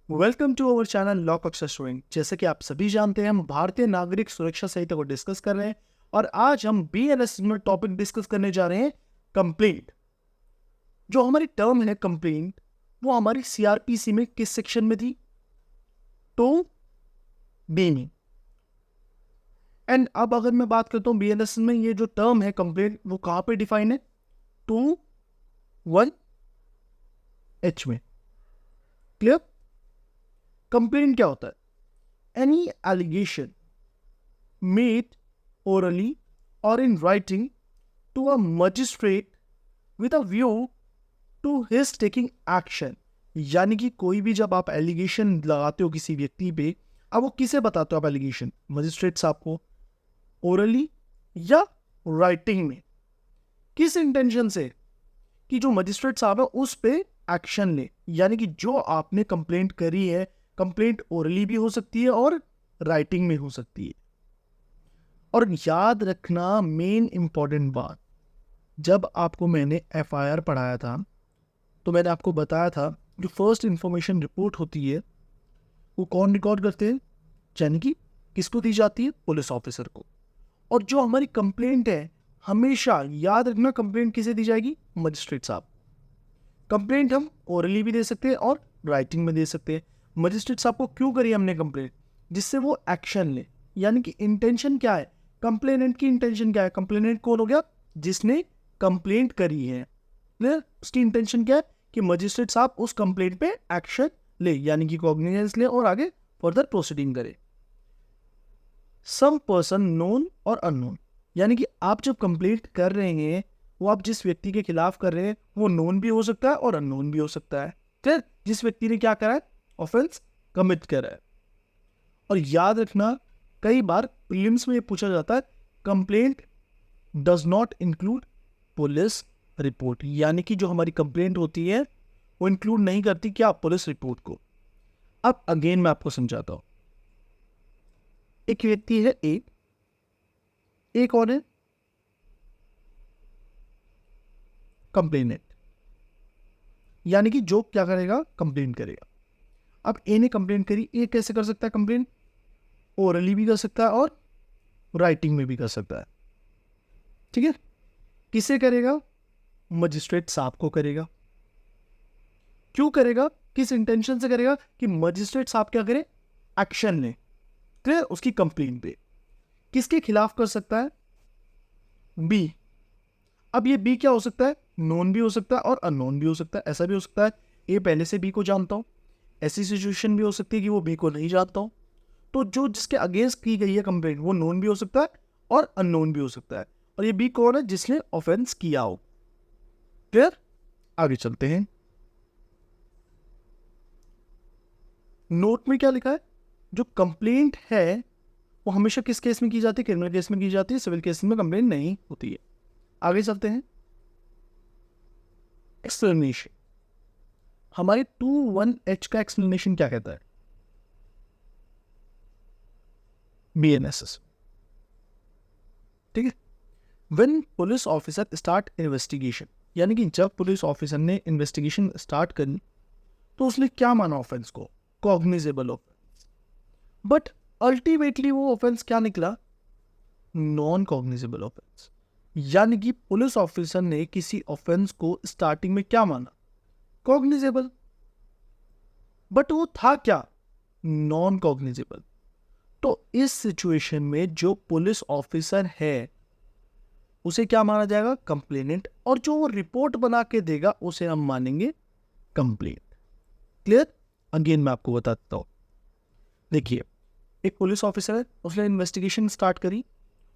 Welcome to our channel law कक्षा student. जैसे कि आप सभी जानते हैं, हम भारतीय नागरिक सुरक्षा संहिता को डिस्कस कर रहे हैं और आज हम बीएनएस में टॉपिक डिस्कस करने जा रहे हैं कंप्लेंट। जो हमारी टर्म है कंप्लेंट, वो हमारी सीआरपीसी में किस सेक्शन में थी? 2B में। एंड अब अगर मैं बात करता हूं बीएनएस में, ये जो टर्म है कंप्लेंट वो कहां पे डिफाइन है? 2(1)(h) में। क्लियर? कंप्लेंट क्या होता है? Any allegation made orally or in writing to a magistrate with a view to his taking action। यानी कि कोई भी जब आप एलिगेशन लगाते हो किसी व्यक्ति पे, अब वो किसे बताते हो आप एलिगेशन? मजिस्ट्रेट साहब को, ओरली या राइटिंग में। किस इंटेंशन से? कि जो मजिस्ट्रेट साहब है उस पे एक्शन ले। यानी कि जो आपने कंप्लेंट करी है, कंप्लेंट ओरली भी हो सकती है और राइटिंग में हो सकती है। और याद रखना मेन इंपॉर्टेंट बात, जब आपको मैंने एफआईआर पढ़ाया था तो मैंने आपको बताया था जो फर्स्ट इंफॉर्मेशन रिपोर्ट होती है वो कौन रिकॉर्ड करते हैं? यानी कि किसको दी जाती है? पुलिस ऑफिसर को। और जो हमारी कंप्लेंट है, हमेशा याद रखना कंप्लेंट किसे दी जाएगी? मजिस्ट्रेट साहब। कंप्लेंट हम ओरली भी दे सकते हैं और राइटिंग में दे सकते हैं। मजिस्ट्रेट साहब को क्यों करी हमने कंप्लेंट? जिससे वो एक्शन ले। यानी कि इंटेंशन क्या है? कंप्लेनेंट की इंटेंशन क्या है? कंप्लेनेंट कौन हो गया? जिसने कंप्लेंट करी है। क्लियर? उसकी इंटेंशन क्या है? कि मजिस्ट्रेट साहब उस कंप्लेंट पे एक्शन ले, यानी कि कॉग्निजेंस ले और आगे फर्दर प्रोसीडिंग करे। सम पर्सन नोन और अननोन, यानी कि आप जब कंप्लेंट कर रहे हैं, वो आप जिस व्यक्ति के खिलाफ कर रहे हैं वो नोन भी हो सकता है और अननोन भी हो सकता है। फिर जिस व्यक्ति ने क्या करा है? ऑफेंस कमिट करा है। और याद रखना, कई बार प्रीलिम्स में ये पूछा जाता है, complaint does not include police report. यानी कि जो हमारी कंप्लेंट होती है वो इंक्लूड नहीं करती क्या? पुलिस रिपोर्ट को। अब अगेन मैं आपको समझाता हूं। एक व्यक्ति है ए कौन है? कंप्लेनेंट। यानी कि जो क्या करेगा? कंप्लेंट करेगा। अब ए ने कंप्लेंट करी। ए कैसे कर सकता है कंप्लेंट? ओरली भी कर सकता है और राइटिंग में भी कर सकता है। ठीक है? किसे करेगा? मजिस्ट्रेट साहब को करेगा। क्यों करेगा? किस इंटेंशन से करेगा? कि मजिस्ट्रेट साहब क्या करे? एक्शन ले। क्लियर? उसकी कंप्लेंट पे। किसके खिलाफ कर सकता है? बी। अब ये बी क्या हो सकता है? नोन भी हो सकता है और अननोन भी हो सकता है। ऐसा भी हो सकता है ए पहले से बी को जानता हूं। ऐसी सिचुएशन भी हो सकती है कि वो बी को नहीं जानता हूं। तो जो जिसके अगेंस्ट की गई है कंप्लेंट, वो नोन भी हो सकता है और अननोन भी हो सकता है। और ये बी कौन है? जिसने ऑफेंस किया हो। क्लियर? आगे चलते हैं। नोट में क्या लिखा है? जो कंप्लेंट है वो हमेशा किस केस में की जाती है? क्रिमिनल केस में की जाती है। सिविल केस में कंप्लेंट नहीं होती है। आगे चलते हैं। एक्सप्लेनेशन। हमारे 2(1)(h) का एक्सप्लेनेशन क्या कहता है? बीएनएसएस। ठीक है? When police officer start investigation, यानी कि जब पुलिस ऑफिसर ने इन्वेस्टिगेशन स्टार्ट करी तो उसने क्या माना ऑफेंस को? Cognizable offence. बट अल्टीमेटली वो ऑफेंस क्या निकला? Non cognizable offence. यानी कि पुलिस ऑफिसर ने किसी ऑफेंस को स्टार्टिंग में क्या माना? कॉग्निजेबल। बट वो था क्या? Non cognizable. तो इस सिचुएशन में जो पुलिस ऑफिसर है उसे क्या माना जाएगा? कंप्लेनेंट। और जो वो रिपोर्ट बना के देगा उसे हम मानेंगे कंप्लेंट। क्लियर? अगेन मैं आपको बताता हूं। देखिए, एक पुलिस ऑफिसर है, उसने इन्वेस्टिगेशन स्टार्ट करी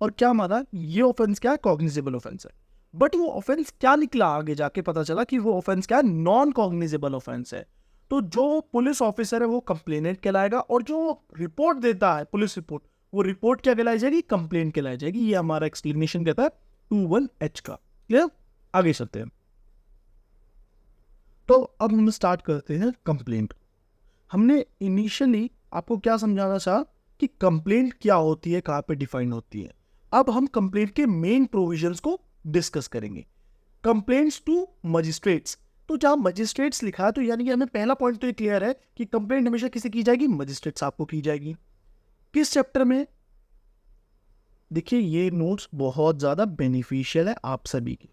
और क्या माना? ये ऑफेंस क्या है? कॉग्निजेबल ऑफेंस है। बट वो ऑफेंस क्या निकला? आगे जाके पता चला कि वो ऑफेंस क्या है? नॉन कॉग्निजेबल ऑफेंस है। तो जो पुलिस ऑफिसर है वो कंप्लेनेंट कहलाएगा और जो रिपोर्ट देता है, पुलिस रिपोर्ट, वो रिपोर्ट क्या कहलाई जाएगी? कंप्लेंट कहलाई जाएगी। ये हमारा एक्सप्लेनेशन कहता है 2(1)(h) का। क्लियर? आगे चलते हैं। तो अब हम स्टार्ट करते हैं कंप्लेंट। हमने इनिशियली आपको क्या समझाना चाहा? कि कंप्लेंट क्या होती है, कहां पे डिफाइन होती है। अब हम कंप्लेंट के मेन प्रोविजंस को डिस्कस करेंगे। कंप्लेंट्स टू मजिस्ट्रेट्स, तो जहाँ मजिस्ट्रेट्स लिखा है तो यानी कि हमें पहला पॉइंट तो ये क्लियर है कि कंप्लेंट हमेशा किसे की जाएगी, मजिस्ट्रेट साहब को की जाएगी। किस चैप्टर में? देखिए ये नोट्स बहुत ज़्यादा बेनिफिशियल है आप सभी की,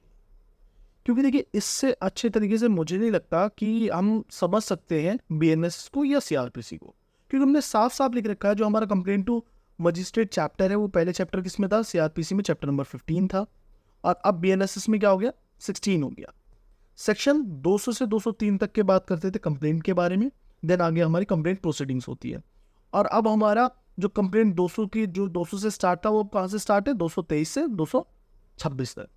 क्योंकि देखिए इससे अच्छे तरीके से मुझे नहीं लगता कि हम समझ सकते हैं बीएनएस को या सीआरपीसी को, क्योंकि हमने साफ साफ लिख रखा है जो हमारा कंप्लेंट टू मजिस्ट्रेट चैप्टर है वो पहले चैप्टर किस में था, सीआरपीसी में चैप्टर नंबर 15 था, और अब बीएनएसएस में क्या हो गया, 16 हो गया। सेक्शन 200 से 203 तक के बात करते थे कंप्लेंट के बारे में, देन आगे हमारी कंप्लेंट प्रोसीडिंग्स होती है। और अब हमारा जो कंप्लेंट 200 की, जो 200 से स्टार्ट था वो कहाँ से स्टार्ट है, 223 से 226 तक।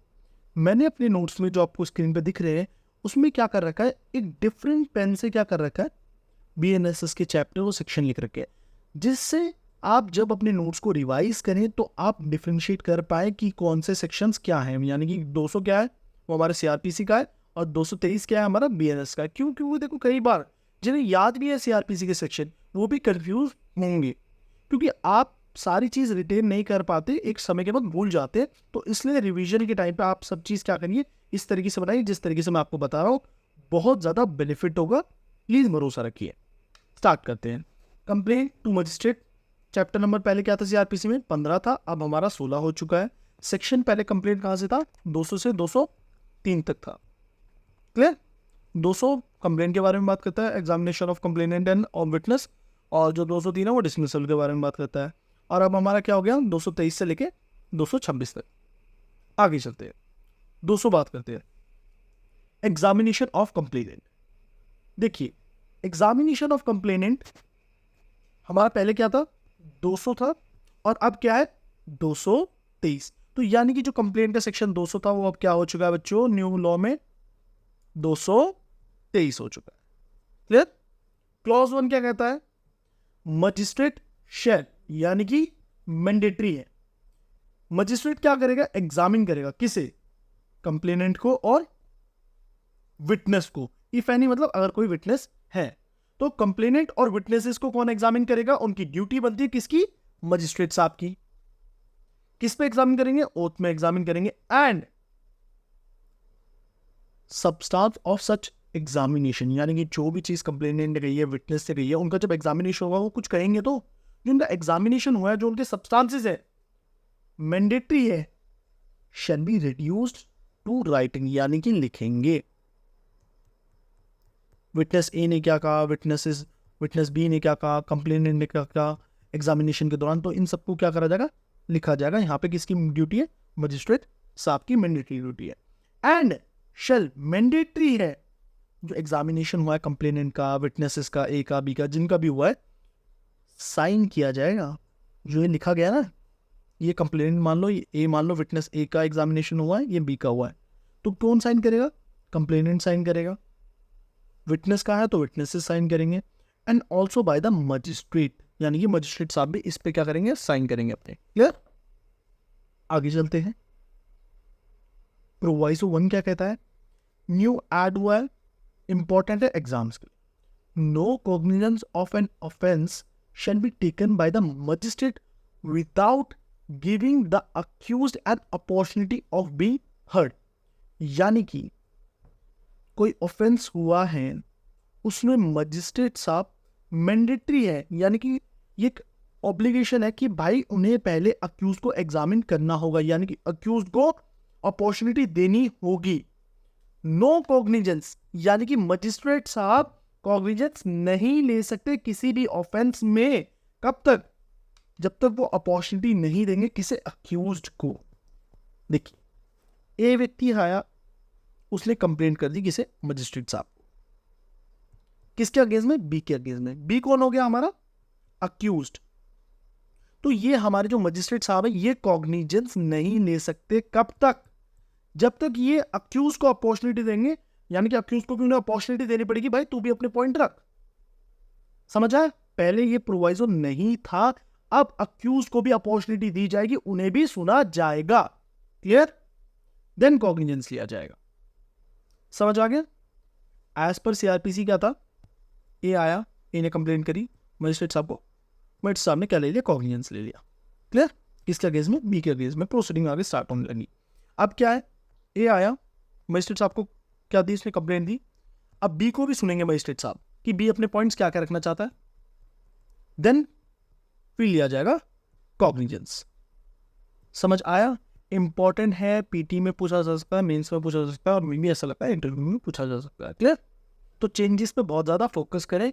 मैंने अपने नोट्स में जो आपको स्क्रीन पे दिख रहे हैं उसमें क्या कर रखा है, एक डिफरेंट पेन से क्या कर रखा है, बीएनएसएस के चैप्टर और सेक्शन लिख रखे हैं, जिससे आप जब अपने नोट्स को रिवाइज करें तो आप डिफरेंशिएट कर पाए कि कौन से सेक्शंस क्या हैं। यानी कि 200 क्या है वो हमारे सीआरपीसी का है और 223 क्या है हमारा बीएनएस का है। क्यों? क्योंकि देखो कई बार जिन्हें याद भी है सीआरपीसी के सेक्शन वो भी कंफ्यूज होंगे, क्योंकि आप सारी चीज़ रिटेन नहीं कर पाते, एक समय के बाद भूल जाते हैं। तो इसलिए रिवीजन के टाइम पे आप सब चीज़ क्या करिए, इस तरीके से बनाइए जिस तरीके से मैं आपको बता रहा हूँ, बहुत ज़्यादा बेनिफिट होगा, प्लीज़ भरोसा रखिए। स्टार्ट करते हैं। Complaint to magistrate chapter number पहले क्या था सीआरपीसी में, 15 था, अब हमारा 16 हो चुका है। सेक्शन पहले कंप्लेंट कहाँ से था, 200 से 203 तक था। क्लियर? 200 कंप्लेंट के बारे में बात करता है, examination of complainant end of witness, और जो 203 है वो डिसमिसल के बारे में बात करता है। और अब हमारा क्या हो गया, 223 से लेके 226 तक। आगे चलते हैं, 200 बात करते हैं, एग्जामिनेशन ऑफ कंप्लेनेंट। देखिए एग्जामिनेशन ऑफ कंप्लेनेंट हमारा पहले क्या था, 200 था, और अब क्या है 223। तो यानी कि जो कंप्लेंट का सेक्शन 200 था वो अब क्या हो चुका है बच्चों, न्यू लॉ में 223 हो चुका है। क्लियर? क्लॉज 1 क्या कहता है, मजिस्ट्रेट शैल, यानी कि मैंडेटरी है, मजिस्ट्रेट क्या करेगा, एग्जामिन करेगा, किसे, कंप्लेनेंट को और विटनेस को, इफ एनी, मतलब अगर कोई विटनेस है तो कंप्लेनेंट और विटनेसेस को कौन एग्जामिन करेगा, उनकी ड्यूटी बनती है किसकी, मजिस्ट्रेट साहब की। किस पे एग्जामिन करेंगे, ओथ में एग्जामिन करेंगे। And substance of such examination, यानी कि जो भी चीज कंप्लेनेंट ने कही है, विटनेस से कही है, उनका जब एग्जामिनेशन होगा वो कुछ कहेंगे तो जो उनका एग्जामिनेशन हुआ है, जो उनके सब्सटेंसेस है, मैंडेटरी है, shall be reduced to writing, यानी कि लिखेंगे। विटनेस ए ने क्या कहा, विटनेस बी ने क्या कहा, कंप्लेनेंट ने क्या कहा एग्जामिनेशन के दौरान, तो इन सबको क्या करा जाएगा, लिखा जाएगा। यहाँ पे किसकी ड्यूटी है, मजिस्ट्रेट साहब की मैंडेटरी ड्यूटी है। एंड शेल मैंडेटरी है, जो एग्जामिनेशन हुआ है कंप्लेनेंट का, विटनेसेस का, ए का, बी का, जिनका भी हुआ है, साइन किया जाएगा। जो ये लिखा गया ना, ये कंप्लेनेंट मान लो, ये ए मान लो, विटनेस ए का एग्जामिनेशन हुआ है, ये बी का हुआ है, तो कौन साइन करेगा, कंप्लेनेंट साइन करेगा। विटनेस का है तो विटनेसेस साइन करेंगे, and also bye the magistrate, यानी कि मजिस्ट्रेट साहब भी इस पे क्या करेंगे, साइन करेंगे अपने। क्लियर? आगे चलते हैं। प्रोवाइसो 1 क्या कहता है, न्यू एड हुआ है, इंपॉर्टेंट है एग्जाम्स के लिए। No cognizance of an offence shall be taken by the magistrate without giving the accused an opportunity of being heard, यानी कि कोई ऑफेंस हुआ है उसमें मजिस्ट्रेट साहब मैंडेटरी है, यानी कि ये एक ऑब्लिगेशन है कि भाई उन्हें पहले अक्यूज को एग्जामिन करना होगा, यानी कि अक्यूज को अपॉर्चुनिटी देनी होगी। नो कॉग्निजेंस, यानी कि मजिस्ट्रेट साहब कॉग्निजेंस नहीं ले सकते किसी भी ऑफेंस में, कब तक, जब तक वो अपॉर्चुनिटी नहीं देंगे किसे, अक्यूज्ड को। देखिए ए व्यक्ति आया, उसने कंप्लेंट कर दी किसे, मजिस्ट्रेट साहब को, किसके अगेंस्ट में, बी के अगेंस्ट में। बी कौन हो गया हमारा, अक्यूज्ड। तो ये हमारे जो मजिस्ट्रेट साहब है ये कॉग्निजेंस नहीं ले सकते, कब तक, जब तक ये अक्यूज को अपॉर्चुनिटी देंगे, यानी कि अक्यूज को भी उन्हें अपॉर्चुनिटी देनी पड़ेगी, भाई तू भी अपने पॉइंट रख। समझ आया? पहले ये प्रोवाइजो नहीं था, अब अक्यूज को भी अपॉर्चुनिटी दी जाएगी, उन्हें भी सुना जाएगा। क्लियर? देन कॉग्निजेंस लिया जाएगा। समझ आ गया? एज पर सीआरपीसी क्या था, ए आया, ए ने कंप्लेंट करी मजिस्ट्रेट साहब को, मजिस्ट्रेट साहब ने क्या ले लिया, कॉग्निजेंस ले लिया। क्लियर? किसके अगेंस्ट में, बी के अगेंस्ट में, प्रोसीडिंग आगे स्टार्ट होने लगी। अब क्या है, ए आया, मजिस्ट्रेट साहब को क्या दी, इसने कंप्लेंट दी अब बी को भी सुनेंगे मजिस्ट्रेट साहब कि बी अपने पॉइंट्स क्या क्या रखना चाहता है, देन फिर लिया जाएगा कॉग्निजेंस। समझ आया? इंपॉर्टेंट है, पीटी में पूछा जा सकता है, मेंस में पूछा जा सकता है, और मुझे ऐसा लगता है इंटरव्यू में पूछा जा सकता है। क्लियर? तो चेंजेस पे बहुत ज़्यादा फोकस करें।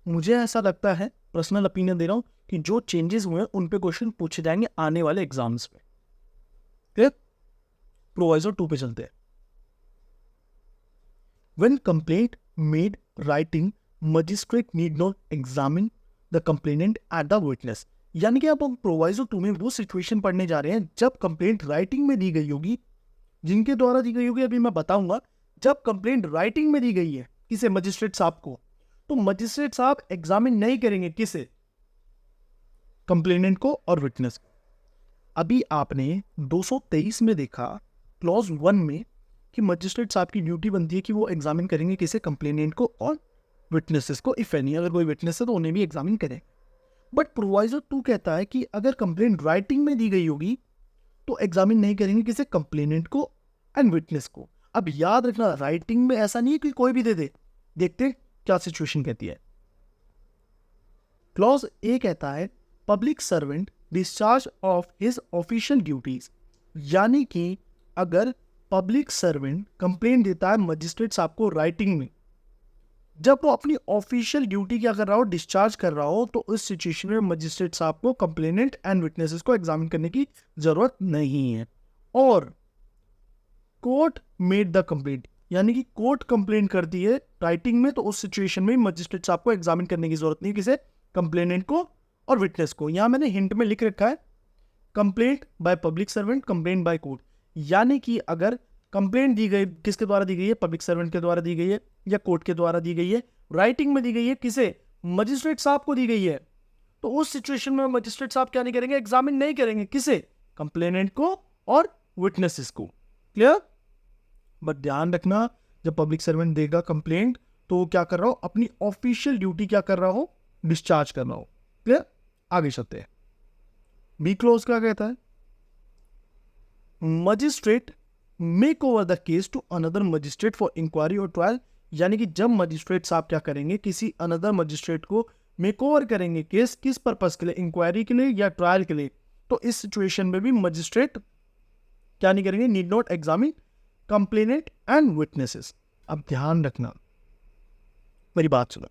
मुझे ऐसा लगता है, पर्सनल ओपिनियन दे रहा हूँ, कि जो चेंजेस हुए हैं उन पे क्वेश्चन पूछे जाएंगे आने वाले एग्जाम्स में। क्लियर? प्रोवाइजो 2 पे चलते हैं। When complaint made writing, magistrate need not examine the complainant and the witness। यानी कि अब हम प्रोवाइजो 2 में वो सिचुएशन पढ़ने जा रहे हैं जब कंप्लेंट राइटिंग में दी गई होगी, जिनके द्वारा दी गई होगी अभी मैं बताऊंगा। जब कंप्लेंट राइटिंग में दी गई है किसे, मजिस्ट्रेट साहब को, तो मजिस्ट्रेट साहब एग्जामिन नहीं करेंगे किसे, कंप्लेनेंट को और विटनेस को। अभी आपने 223 में देखा क्लॉज 1 में कि मजिस्ट्रेट साहब की ड्यूटी बनती है कि वो एग्जामिन करेंगे किसे, कंप्लेनेंट को और विटनेसेस को। इफ एनी, अगर कोई विटनेस है तो उन्हें भी एग्जामिन करें। बट प्रोवाइजो 2 कहता है कि अगर कंप्लेंट राइटिंग में दी गई होगी तो एग्जामिन नहीं करेंगे किसे, कंप्लेनेंट को एंड विटनेस को। अब याद रखना, राइटिंग में ऐसा नहीं है कि कोई भी दे दे। देखते क्या सिचुएशन कहती है। क्लॉज ए कहता है public servant discharge of his official duties. यानी कि अगर पब्लिक सर्वेंट कंप्लेंट देता है मजिस्ट्रेट साहब को राइटिंग में, जब वो अपनी ऑफिशियल ड्यूटी क्या कर रहा हो, डिस्चार्ज कर रहा हो, तो इस सिचुएशन में मजिस्ट्रेट साहब को कंप्लेनेंट एंड विटनेसेस को एग्जामिन करने की जरूरत नहीं है। और कोर्ट मेड द कंप्लेंट, यानी कि कोर्ट कंप्लेंट करती है राइटिंग में, तो उस सिचुएशन में मजिस्ट्रेट साहब को एग्जामिन करने की जरूरत नहीं, किसे, कंप्लेनेंट को और विटनेस को। यहां मैंने हिंट में लिख रखा है complaint by public servant, complaint by court. यानी कि अगर कंप्लेंट दी गई, किसके द्वारा दी गई है, पब्लिक सर्वेंट के द्वारा दी गई है या कोर्ट के द्वारा दी गई है, राइटिंग में दी गई है किसे, मजिस्ट्रेट साहब को दी गई है, तो उस सिचुएशन में मजिस्ट्रेट साहब क्या नहीं करेंगे, एग्जामिन नहीं करेंगे किसे, कंप्लेनेंट को और विटनेसेस को। क्लियर? बट ध्यान रखना, जब पब्लिक सर्वेंट देगा कंप्लेंट तो क्या कर रहा हो, अपनी ऑफिशियल ड्यूटी क्या कर रहा हो, डिस्चार्ज कर रहा हो। क्लियर? आगे चलते हैं। बी क्लोज क्या कहता है, magistrate make over the case to another magistrate for inquiry और ट्रायल। यानी कि जब मजिस्ट्रेट साहब क्या करेंगे, किसी अनदर मजिस्ट्रेट को मेक ओवर करेंगे केस, किस पर्पस के लिए, इंक्वायरी के लिए या ट्रायल के लिए, तो इस सिचुएशन में भी मजिस्ट्रेट क्या नहीं करेंगे, need not examine complainant and witnesses. अब ध्यान रखना, मेरी बात सुनो,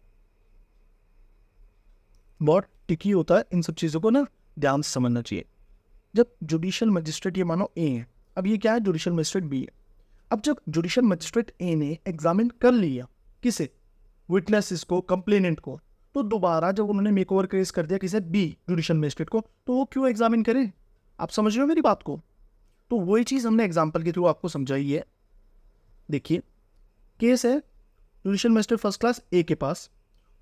बहुत टिकी होता है, इन सब चीजों को ना ध्यान से समझना चाहिए। जब जुडिशियल मजिस्ट्रेट, ये मानो ए है, अब ये क्या है, जुडिशियल मजिस्ट्रेट बी है। अब जब जुडिशियल मजिस्ट्रेट ए ने एग्जामिन कर लिया किसे, विटनेसेस को, कंप्लेनेंट को, तो दोबारा जब उन्होंने मेक ओवर केस कर दिया किसे, बी जुडिशियल मजिस्ट्रेट को, तो वो क्यों एग्जामिन करें? आप समझ रहे हो मेरी बात को? तो वही चीज हमने एग्जाम्पल के थ्रू आपको समझाई है। देखिए, केस है judicial magistrate first class A के पास,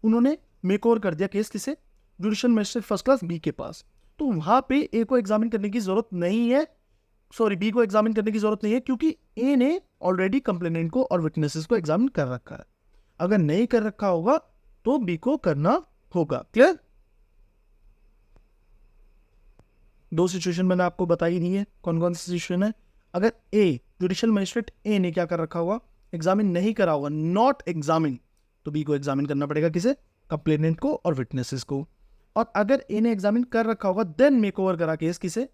उन्होंने मेक ओवर कर दिया केस किसे, judicial magistrate first class B के पास। तो वहां पे ए को एग्जामिन करने की जरूरत नहीं है, सॉरी बी को एग्जामिन करने की जरूरत नहीं है, क्योंकि ए ने ऑलरेडी कंप्लेनेंट को और विटनेसेस को एग्जामिन कर रखा है। अगर नहीं कर रखा होगा तो बी को करना होगा। क्लियर? दो सिचुएशन मैंने आपको बताई नहीं है, कौन कौन सी सिचुएशन है। अगर ए जुडिशियल मजिस्ट्रेट ए ने क्या कर रखा होगा, एग्जामिन नहीं करा होगा, नॉट एग्जामिन, तो बी को एग्जामिन करना पड़ेगा किसे, कंप्लेनेंट को और विटनेसेस को। और अगर ए ने एग्जामिन कर रखा होगा देन मेक ओवर करा केस किसे,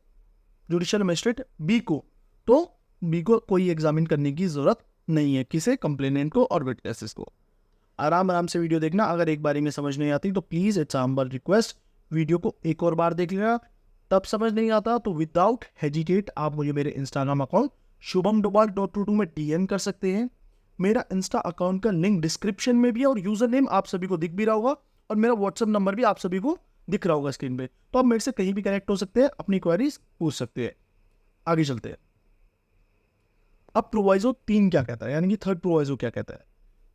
जुडिशियल मजिस्ट्रेट बी को, तो बी को कोई एग्जामिन करने की जरूरत नहीं है, किसे, कंप्लेनेंट को और विटनेसेस को। आराम आराम से वीडियो देखना, अगर एक बारी में समझ नहीं आती तो please it's humble request, video को एक और बार देख लेना। तब समझ नहीं आता तो विदाउट हेजिटेट आप मुझे मेरे इंस्टाग्राम अकाउंट shubhamdobal.22 में डीएम कर सकते हैं। मेरा इंस्टा अकाउंट का लिंक डिस्क्रिप्शन में भी है और यूजर नेम आप सभी को दिख भी रहा होगा, और मेरा व्हाट्सएप नंबर भी आप सभी को दिख रहा होगा स्क्रीन पे, तो आप मेरे से कहीं भी कनेक्ट हो सकते हैं, अपनी क्वेरीज पूछ सकते हैं। आगे चलते हैं। अब प्रोवाइजो 3 क्या कहता है, यानी कि थर्ड प्रोवाइजो क्या कहता है,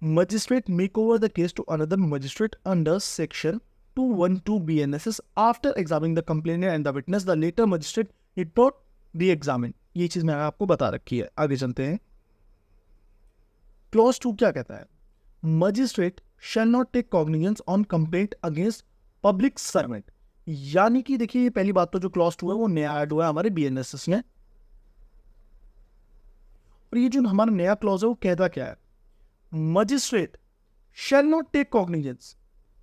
magistrate make over the case to another magistrate under section 212 BNSS after examining the complainant and the witness the latter magistrate need not री एग्जामिन। ये चीज मैंने आपको बता रखी है। आगे चलते हैं। क्लॉज 2 क्या कहता है, magistrate shall not take cognizance on complaint against public servant. यानी कि देखिए, ये पहली बात तो जो क्लॉज 2 है वो नया ऐड हुआ है हमारे BNSS में, और ये जो हमारा नया क्लॉज है वो कहता क्या है, magistrate shall not take cognizance,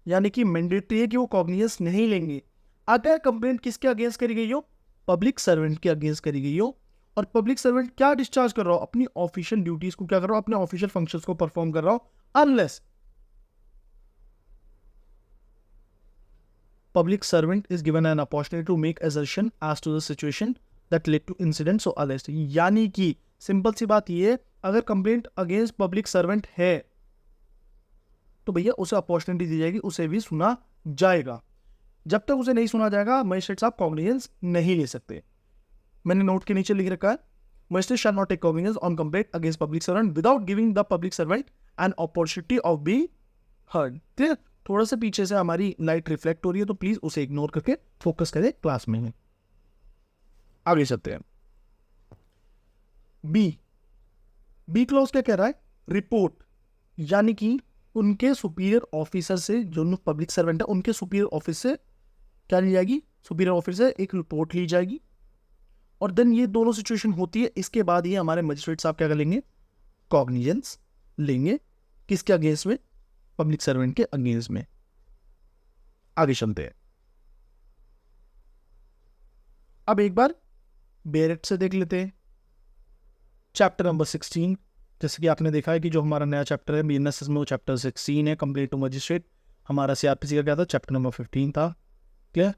यानी कि मैंडेटरी है कि वो कॉग्निजेंस नहीं लेंगे अगर कंप्लेंट किसके अगेंस्ट करी गई हो, पब्लिक सर्वेंट के अगेंस्ट करी गई हो। और पब्लिक सर्वेंट क्या डिस्चार्ज कर रहा हो, अपनी ऑफिशियल ड्यूटीज को क्या कर रहा हो, अपने ऑफिशियल फंक्शंस को परफॉर्म कर रहा हो, unless public servant is given an opportunity to make assertion as to the situation that led to incident so arrest। यानी कि सिंपल सी बात ये है, अगर कंप्लेंट अगेंस्ट पब्लिक सर्वेंट है तो भैया उसे अपॉर्चुनिटी दी जाएगी, उसे भी सुना जाएगा। जब तक उसे नहीं सुना जाएगा मजिस्ट्रेट साहब कॉग्निजेंस नहीं ले सकते। मैंने नोट के नीचे लिख रखा है, magistrate shall not take cognizance on complaint against public servant without giving the public servant an opportunity of being heard. ठीक, थोड़ा सा पीछे से हमारी लाइट रिफ्लेक्ट हो रही है तो प्लीज उसे इग्नोर करके फोकस करें क्लास में। आगे चलते हैं। बी क्लॉज क्या कह रहा है, रिपोर्ट, यानी कि उनके सुपीरियर ऑफिसर से, जो पब्लिक सर्वेंट है उनके सुपीरियर ऑफिस से क्या ली जाएगी, सुपीरियर ऑफिसर से एक रिपोर्ट ली जाएगी। और देन ये दोनों सिचुएशन होती है, इसके बाद ये हमारे मजिस्ट्रेट साहब क्या कर लेंगे, कॉग्निजेंस लेंगे, किसके अगेंस्ट में, पब्लिक सर्वेंट के अगेंस्ट में। आगे चलते हैं। अब एक बार बेरेट से देख लेते हैं चैप्टर नंबर 16। जैसे कि आपने देखा है कि जो हमारा नया चैप्टर है बीएनएसएस में वो चैप्टर 16 है, कंप्लेंट टू मजिस्ट्रेट। हमारा सीआरपीसी का क्या था, चैप्टर नंबर 15 था। क्लियर।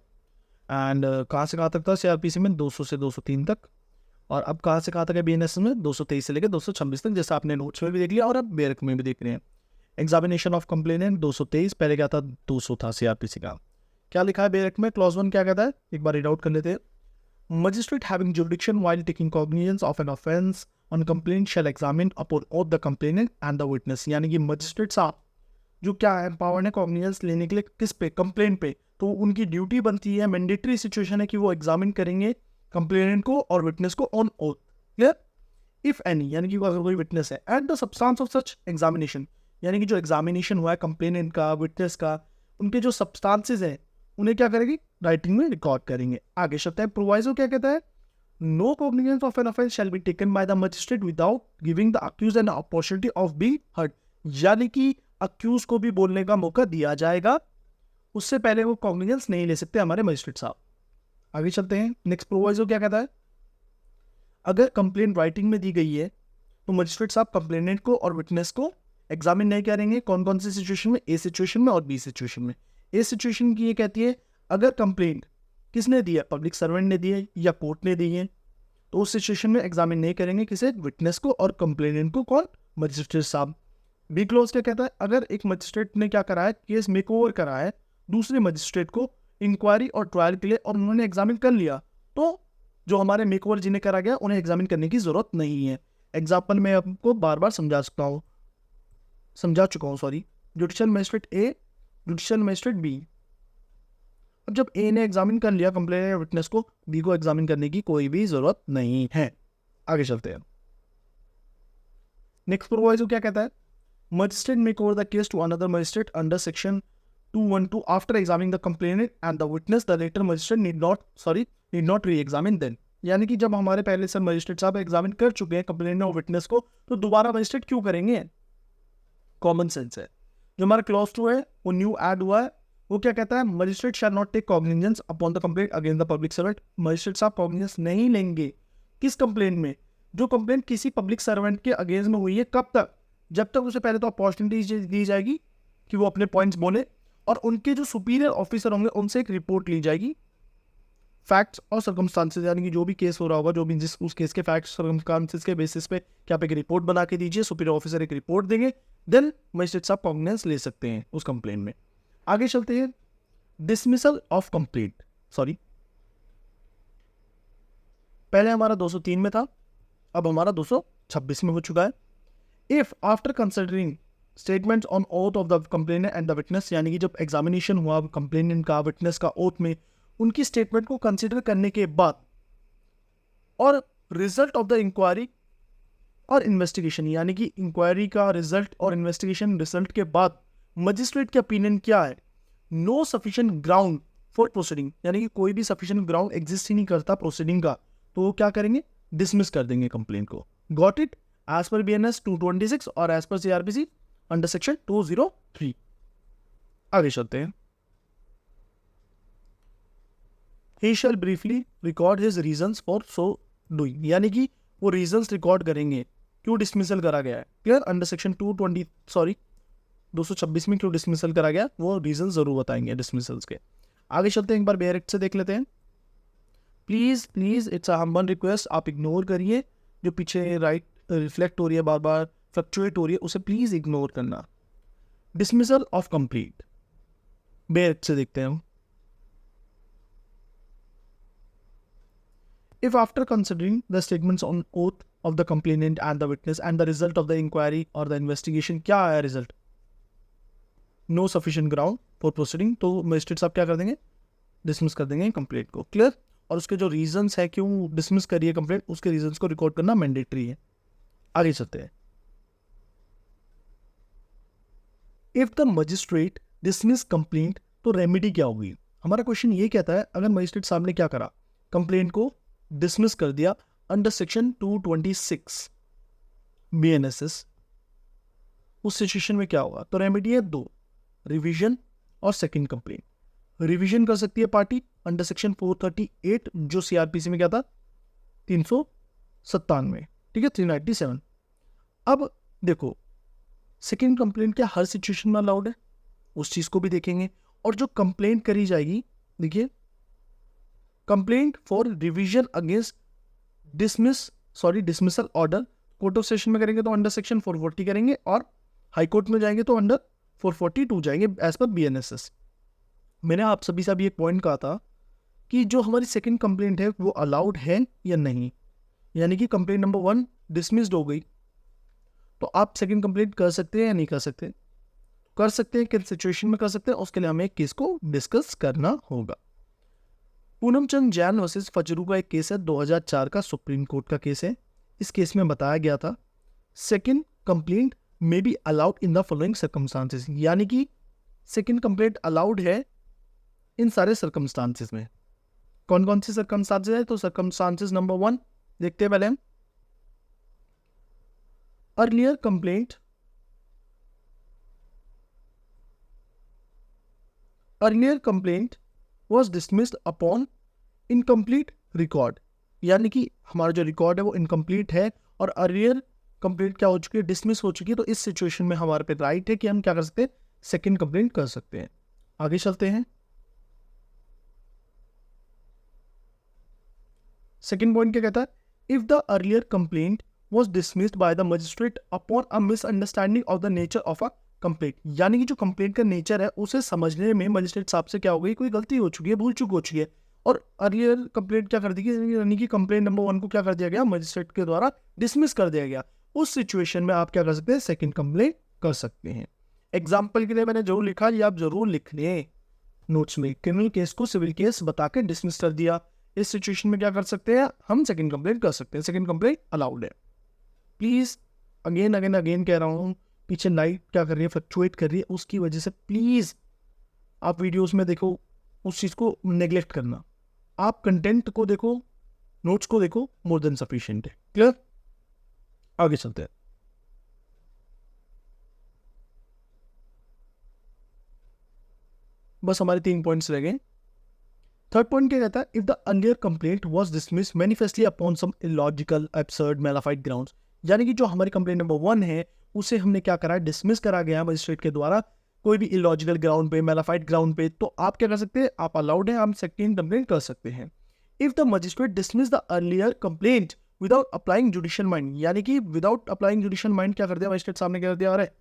एंड कहाँ से कहाँ तक था सीआरपीसी में, 200 से 203 तक। और अब कहाँ से कहाँ तक है बीएनएसएस में, 223 से लेकर 226 तक, जैसा आपने नोट्स में भी देख लिया और अब बेरेट में भी देख रहे हैं। एग्जामिनेशन ऑफ कंप्लेनेंट 223, पहले क्या था 200 था सीआरपीसी का। क्या लिखा है बेरेट में, क्लॉज 1 क्या कहता है, एक बार रीड आउट कर लेते हैं। Magistrate having jurisdiction while taking cognizance of an offence on complaint shall examine upon of the complainant and the witness. यानी कि मजिस्ट्रेट साहब जो क्या है एम्पावर्ड है कॉग्निजेंस लेने के लिए, किस पे, कंप्लेंट पे। तो उनकी ड्यूटी बनती है, मैंडेटरी सिचुएशन है कि वो एग्जामिन करेंगे कंप्लेनेंट को और विटनेस को on oath. Clear. If any, यानी कि अगर कोई विटनेस है, at the substance of such examination, यानी कि जो एग्जामिनेशन हुआ है कंप्लेनेंट का, विटनेस का, उनके जो सब्सटेंसेस हैं उन्हें क्या करेगी, राइटिंग में रिकॉर्ड करेंगे। आगे शब्द है प्रोवाइजो क्या कहता है, no cognizance of an offence shall be taken by the magistrate without giving the accused an opportunity of being heard. यानी कि अक्यूज को भी बोलने का मौका दिया जाएगा, उससे पहले वो कॉग्निजेंस नहीं ले सकते हमारे मजिस्ट्रेट साहब। आगे चलते हैं। नेक्स्ट प्रोवाइजो क्या कहता है, अगर कंप्लेंट राइटिंग में दी गई है तो मजिस्ट्रेट साहब कंप्लेनेंट को और विटनेस को एग्जामिन नहीं करेंगे। कौन कौन सी सिचुएशन में, ए सिचुएशन में और बी सिचुएशन में। ए सिचुएशन की ये कहती है अगर कंप्लेंट किसने दी है, पब्लिक सर्वेंट ने दी है या कोर्ट ने दी है, तो उस सिचुएशन में एग्जामिन नहीं करेंगे किसे, विटनेस को और कंप्लेनेंट को। कौन, मजिस्ट्रेट साहब। बी क्लोज क्या कहता है, अगर एक मजिस्ट्रेट ने क्या करा है, केस मेकओवर करा है दूसरे मजिस्ट्रेट को इंक्वायरी और ट्रायल के लिए और उन्होंने एग्जामिन कर लिया, तो जो हमारे मेकओवर जिन्हें करा गया उन्हें एग्जामिन करने की जरूरत नहीं है। एग्जाम्पल मैं आपको बार बार समझा चुका हूँ सॉरी। जुडिशियल मजिस्ट्रेट ए, जुडिशियल मजिस्ट्रेट बी। अब जब ए ने एग्जामिन कर लिया कंप्लेनेंट या विटनेस को, बी को एग्जामिन करने की कोई भी जरूरत नहीं है। आगे चलते हैं। नेक्स्ट प्रोवाइजो क्या कहता है, magistrate make over the case to another magistrate under section 212 after examining the complainant and the witness the latter magistrate need not री एग्जामिन देन। यानी कि जब हमारे पहले से मजिस्ट्रेट साहब एग्जामिन कर चुके हैं कंप्लेनेंट और विटनेस को, तो दोबारा मजिस्ट्रेट क्यों करेंगे, कॉमन सेंस है। जो हमारा क्लॉज 2 है वो न्यू ऐड हुआ है, वो क्या कहता है, magistrate shall not take cognizance upon the complaint against the public servant. Magistrate साहब कॉग्निजेंस नहीं लेंगे किस कंप्लेंट में, जो कंप्लेंट किसी पब्लिक सर्वेंट के अगेंस्ट में हुई है। कब तक, जब तक उसे पहले तो अपॉर्चुनिटी दी जाएगी कि वो अपने पॉइंट्स बोले, और उनके जो सुपीरियर ऑफिसर होंगे उनसे एक रिपोर्ट ली जाएगी, फैक्ट्स और सर्कमस्टांसेस, यानी कि जो भी केस हो रहा होगा, जो भी जिस उस केस के फैक्ट्स सर्कमस्टांसेस के बेसिस पे क्या आप एक रिपोर्ट बना के दीजिए, सुपीरियर ऑफिसर एक रिपोर्ट देंगे, देन मजिस्ट्रेट साहब कॉग्निजेंस ले सकते हैं उस कंप्लेंट में। आगे चलते हैं। डिसमिसल ऑफ कंप्लेंट, सॉरी पहले हमारा 203 में था, अब हमारा 226 में हो चुका है। If after considering statements on oath of the complainant and the witness, यानी कि जब एग्जामिनेशन हुआ कंप्लेनेंट का, विटनेस का, ओथ में उनकी स्टेटमेंट को कंसिडर करने के बाद और रिजल्ट ऑफ द इंक्वायरी और इन्वेस्टिगेशन, यानी कि इंक्वायरी का रिजल्ट और इन्वेस्टिगेशन रिजल्ट के बाद मजिस्ट्रेट के ओपिनियन क्या है, no sufficient ground for proceeding, यानी कि कोई भी सफिशिएंट ग्राउंड एग्जिस्ट ही नहीं करता प्रोसीडिंग का, तो वो क्या करेंगे, डिसमिस कर देंगे कंप्लेंट को। Got it, as per BNS 226 और as per CrPC under section 203। आगे चलते हैं। He shall briefly record his reasons for so doing, यानी कि वो रीजंस रिकॉर्ड करेंगे क्यों डिसमिसल करा गया है। क्लियर। अंडर सेक्शन 226 में क्यों डिसमिसल करा गया वो रीजन जरूर बताएंगे डिसमिसल्स के। आगे चलते हैं, एक बार बेयर एक्ट से देख लेते हैं। Please please it's a humble request, आप इग्नोर करिए जो पीछे राइट रिफ्लेक्ट हो रही है, बार बार फ्लक्चुएट हो रही है, उसे प्लीज इग्नोर करना। Dismissal of complete, bare act से देखते हैं हम। If after considering the statements on oath of the complainant and the witness and the result of the inquiry or the investigation, क्या आया result? No sufficient ground for proceeding, तो magistrate साहब क्या कर देंगे? डिसमिस कर देंगे कंप्लेंट को। क्लियर। और उसके जो रीजंस है क्यों डिसमिस करिए कंप्लेंट, उसके रीजंस को रिकॉर्ड करना मैंडेटरी है। आगे चलते हैं। If the magistrate dismiss complaint, तो रेमेडी क्या होगी? हमारा क्वेश्चन ये कहता है अगर मजिस्ट्रेट साहब ने क्या करा, कंप्लेंट को डिसमिस कर दिया अंडर सेक्शन 226 BNSS, उस सिचुएशन में क्या होगा? तो रेमेडी है दो, रिवीजन और सेकंड कंप्लेंट। रिवीजन कर सकती है पार्टी अंडर सेक्शन 438 जो CRPC में क्या था 397, ठीक है 397। अब देखो सेकंड कंप्लेंट क्या हर सिचुएशन में अलाउड है, उस चीज को भी देखेंगे। और जो कंप्लेंट करी जाएगी, देखिए complaint for revision against dismissal order court of session में करेंगे तो अंडर सेक्शन 440 करेंगे, और हाई कोर्ट में जाएंगे तो अंडर 442 जाएंगे एज पर BNSS। मैंने आप सभी से अभी एक पॉइंट कहा था कि जो हमारी सेकंड कंप्लेंट है वो अलाउड है या नहीं, यानी कि कंप्लेंट नंबर 1 डिसमिस्ड हो गई तो आप सेकंड कंप्लेंट कर सकते हैं या नहीं कर सकते? कर सकते हैं, किस सिचुएशन में कर सकते हैं, उसके लिए हमें एक केस को डिस्कस करना होगा। पूनम चंद जैन वर्सेस फजरू का एक केस है, 2004 का सुप्रीम कोर्ट का केस है। इस केस में बताया गया था second complaint may be allowed in the following circumstances, यानी कि सेकंड कंप्लेंट अलाउड है इन सारे सर्कमस्टांसेस में। कौन कौन से सर्कमस्टांसेस है? तो सर्कमस्टांसेस नंबर 1 देखते हैं पहले हम। Earlier complaint was dismissed upon incomplete record, यानी कि हमारा जो रिकॉर्ड है वो इनकम्प्लीट है और अर्लियर कंप्लेंट क्या हो चुकी है, डिसमिस हो चुकी है। तो इस सिचुएशन में हमारे पे राइट है कि हम क्या कर सकते हैं, सेकंड कंप्लेंट कर सकते हैं। आगे चलते हैं। सेकंड पॉइंट क्या कहता है? If the earlier complaint was dismissed by the magistrate upon a misunderstanding of the nature of a complaint, यानी कि जो कंप्लेंट का नेचर है उसे समझने में मजिस्ट्रेट साहब से क्या हो गई, कोई गलती हो चुकी है, भूल चूक हो चुकी है, और अर्लियर कंप्लेंट क्या कर दी गई, यानी कि कंप्लेंट नंबर 1 को क्या कर दिया गया, मजिस्ट्रेट के द्वारा डिसमिस कर दिया गया। उस सिचुएशन में आप क्या कर सकते हैं, सेकंड कंप्लेंट कर सकते हैं। एग्जाम्पल के लिए मैंने जो लिखा ये आप जरूर लिख लें नोट्स में। क्रिमिनल केस को सिविल केस बता के डिसमिस कर दिया, इस सिचुएशन में क्या कर सकते हैं, हम सेकंड कंप्लेंट कर सकते हैं। सेकंड कंप्लेंट अलाउड है। प्लीज अगेन कह रहा हूँ, पीछे लाइट क्या कर रही है, फ्लक्चुएट कर रही है, उसकी वजह से प्लीज आप वीडियोस में देखो, उस चीज को नेग्लेक्ट करना, आप कंटेंट को देखो, नोट्स को देखो, मोर देन सफिशिएंट है। क्लियर। आगे चलते हैं। बस हमारे 3 पॉइंट्स रह गए। थर्ड पॉइंट क्या कहता है? If the earlier complaint was dismissed manifestly upon some illogical absurd mala fide grounds, यानी कि जो हमारी कंप्लेंट नंबर 1 है उसे हमने क्या करा, डिसमिस करा गया मजिस्ट्रेट के द्वारा कोई भी इलॉजिकल ग्राउंड पे, मैलिफाइड ग्राउंड पे, तो आप क्या कर सकते हैं, आप अलाउड है, हम सेकंड कंप्लेंट कर सकते हैं। If the magistrate dismiss the earlier complaint without applying judicial mind, यानी कि विदाउट अप्लाइंग जुडिशियल माइंड क्या कर दिया मजिस्ट्रेट साहब ने, क्या कर दिया, अरे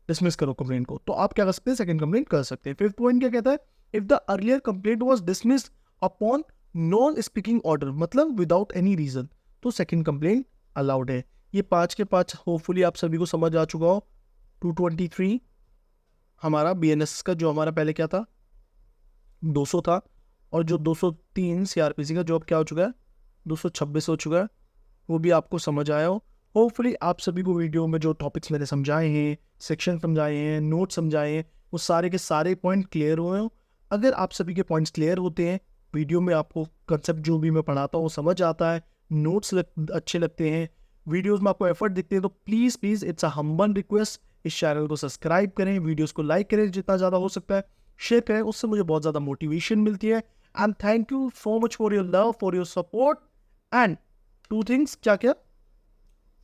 डिसमिस करो कंप्लेंट को, तो आप क्या कर सकते हैं, सेकंड कंप्लेंट कर सकते हैं। फिफ्थ पॉइंट क्या कहता है? If the earlier complaint was dismissed upon non speaking order, मतलब विदाउट एनी रीजन, तो सेकंड कंप्लेंट अलाउड है। ये 5 के 5 होपफुली आप सभी को समझ आ चुका हो। 223 हमारा BNSS का जो हमारा पहले क्या था 200 था, और जो 203 CRPC का जो अब क्या हो चुका है 226 हो चुका है, वो भी आपको समझ आया हो। होपफुली आप सभी को वीडियो में जो टॉपिक्स मैंने समझाए हैं, सेक्शन समझाए हैं, नोट समझाए हैं, वो सारे के सारे पॉइंट क्लियर हुए हो। अगर आप सभी के पॉइंट्स क्लियर होते हैं, वीडियो में आपको कंसेप्ट जो भी मैं पढ़ाता हूँ वो समझ आता है, नोट्स अच्छे लगते हैं, वीडियोस में आपको एफर्ट दिखते हैं, तो please it's a humble request, इस चैनल को सब्सक्राइब करें, वीडियोस को लाइक करें जितना ज़्यादा हो सकता है, शेयर करें, उससे मुझे बहुत ज़्यादा मोटिवेशन मिलती है। And thank you so much for your love, for your support. And 2 things, क्या क्या?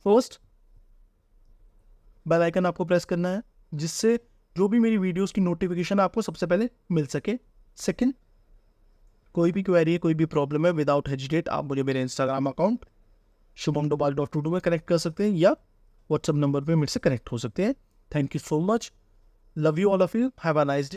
फर्स्ट, बेल आइकन आपको प्रेस करना है जिससे जो भी मेरी वीडियोस की नोटिफिकेशन आपको सबसे पहले मिल सके। सेकंड, कोई भी क्वेरी है, कोई भी प्रॉब्लम है, विदाउट हेजिटेट आप मुझे मेरे इंस्टाग्राम अकाउंट shubhamdobal.22 में कनेक्ट कर सकते हैं या व्हाट्सएप नंबर पे मेरे से कनेक्ट हो सकते हैं। Thank you so much, love you all of you, have a nice day.